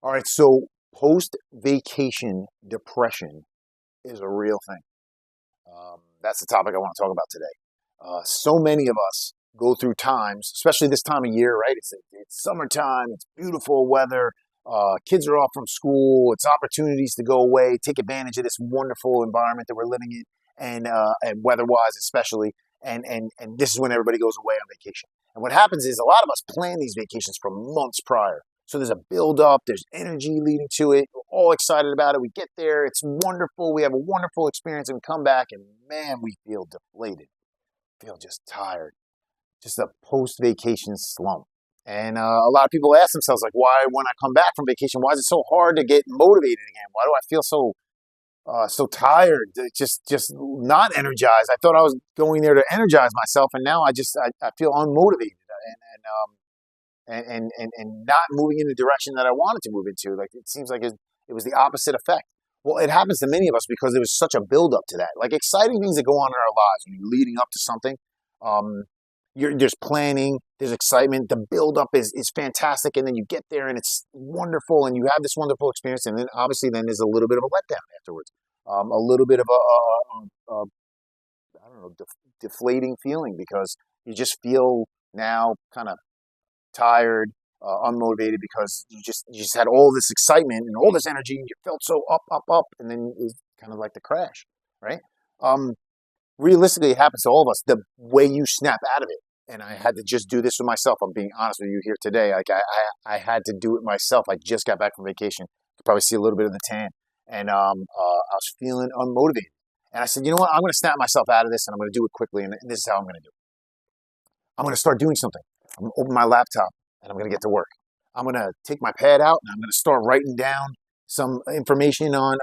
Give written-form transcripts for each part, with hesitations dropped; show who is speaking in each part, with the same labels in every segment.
Speaker 1: All right, so post-vacation depression is a real thing. That's the topic I want to talk about today. So many of us go through times, especially this time of year, right? It's summertime, it's beautiful weather, kids are off from school, it's opportunities to go away, take advantage of this wonderful environment that we're living in, and weather-wise especially. And this is when everybody goes away on vacation. And what happens is a lot of us plan these vacations from months prior. So there's a build up, there's energy leading to it. We're all excited about it. We get there, it's wonderful. We have a wonderful experience and we come back and man, we feel deflated, feel just tired, just a post vacation slump. And a lot of people ask themselves, like, why, when I come back from vacation, why is it so hard to get motivated again? Why do I feel so tired, just not energized? I thought I was going there to energize myself, and now I feel unmotivated and not moving in the direction that I wanted to move into. Like it seems like it was the opposite effect. Well, it happens to many of us because there was such a buildup to that. Like exciting things that go on in our lives when you're leading up to something. Um, there's planning, there's excitement. The buildup is fantastic, and then you get there and it's wonderful, and you have this wonderful experience, and then obviously then there's a little bit of a letdown afterwards. A little bit of a I don't know, deflating feeling because you just feel now kind of tired, unmotivated because you just had all this excitement and all this energy, and you felt so up, and then it was kind of like the crash, right? Um, Realistically, it happens to all of us. The way you snap out of it, and I had to just do this with myself. I'm being honest with you here today. Like I had to do it myself. I just got back from vacation. You could probably see a little bit of the tan, and I was feeling unmotivated. And I said, you know what? I'm going to snap myself out of this, and I'm going to do it quickly. And this is how I'm going to do it. I'm going to start doing something. I'm going to open my laptop and I'm going to get to work. I'm going to take my pad out and I'm going to start writing down some information on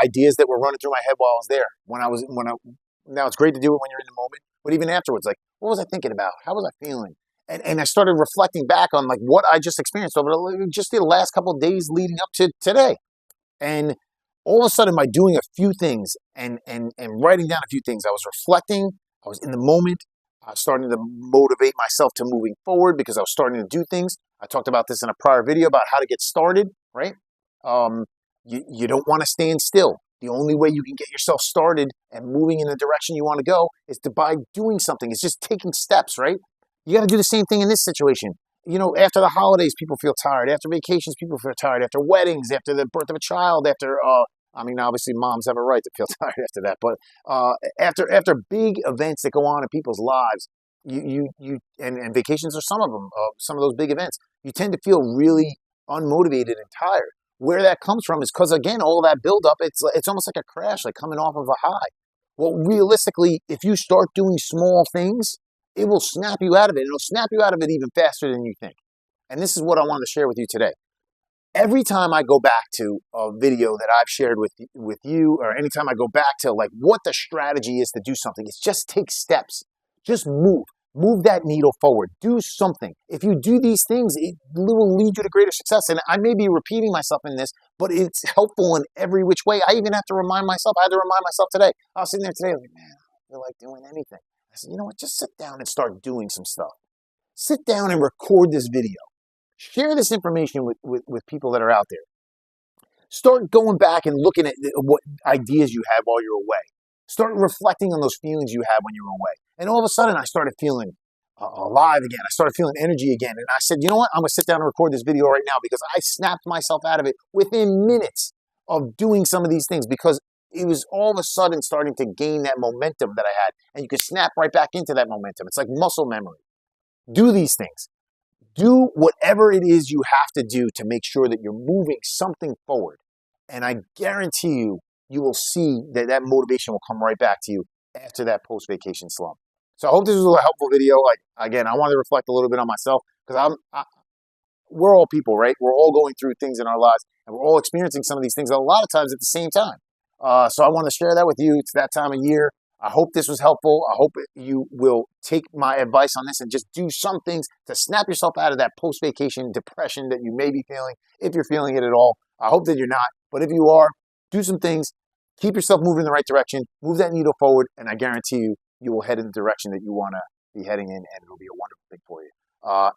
Speaker 1: ideas that were running through my head while I was there. Now it's great to do it when you're in the moment, but even afterwards, like, what was I thinking about? How was I feeling? And I started reflecting back on like what I just experienced over just the last couple of days leading up to today. And all of a sudden, by doing a few things and writing down a few things, I was reflecting. I was in the moment. I was starting to motivate myself to moving forward because I was starting to do things. I talked about this in a prior video about how to get started, right? You don't want to stand still. The only way you can get yourself started and moving in the direction you want to go is by doing something. It's just taking steps, right? You got to do the same thing in this situation. You know, after the holidays, people feel tired. After vacations, people feel tired. After weddings, after the birth of a child, I mean, obviously, moms have a right to feel tired after that. But after big events that go on in people's lives, and vacations are some of them, some of those big events, you tend to feel really unmotivated and tired. Where that comes from is because again, all that buildup, it's almost like a crash, like coming off of a high. Well, realistically, if you start doing small things, it will snap you out of it. It'll snap you out of it even faster than you think. And this is what I wanted to share with you today. Every time I go back to a video that I've shared with you, or anytime I go back to like what the strategy is to do something, it's just take steps. Just move that needle forward. Do something. If you do these things, it will lead you to greater success. And I may be repeating myself in this, but it's helpful in every which way. I even have to remind myself. I had to remind myself today. I was sitting there today, like, man, I don't feel like doing anything. I said, you know what? Just sit down and start doing some stuff. Sit down and record this video. Share this information with people that are out there. Start going back and looking at what ideas you had while you're away. Start reflecting on those feelings you had when you were away. And all of a sudden, I started feeling alive again. I started feeling energy again. And I said, you know what? I'm going to sit down and record this video right now because I snapped myself out of it within minutes of doing some of these things because it was all of a sudden starting to gain that momentum that I had. And you could snap right back into that momentum. It's like muscle memory. Do these things. Do whatever it is you have to do to make sure that you're moving something forward. And I guarantee you, you will see that that motivation will come right back to you after that post-vacation slump. So I hope this was a helpful video. Like, again, I want to reflect a little bit on myself because we're all people, right? We're all going through things in our lives and we're all experiencing some of these things a lot of times at the same time. So I want to share that with you. It's that time of year. I hope this was helpful. I hope you will take my advice on this and just do some things to snap yourself out of that post-vacation depression that you may be feeling, if you're feeling it at all. I hope that you're not, but if you are, do some things. Keep yourself moving in the right direction. Move that needle forward, and I guarantee you, you will head in the direction that you want to be heading in, and it'll be a wonderful thing for you.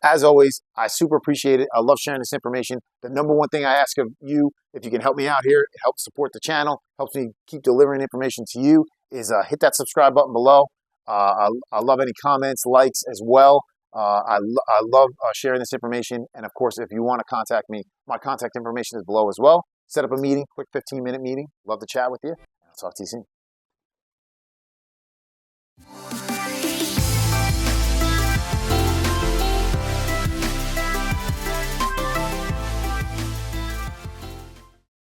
Speaker 1: As always, I super appreciate it. I love sharing this information. The number one thing I ask of you, if you can help me out here, it helps support the channel, helps me keep delivering information to you, is hit that subscribe button below. I love any comments, likes as well. I love sharing this information. And of course, if you want to contact me, my contact information is below as well. Set up a meeting, quick 15-minute meeting. Love to chat with you. I'll talk to you soon.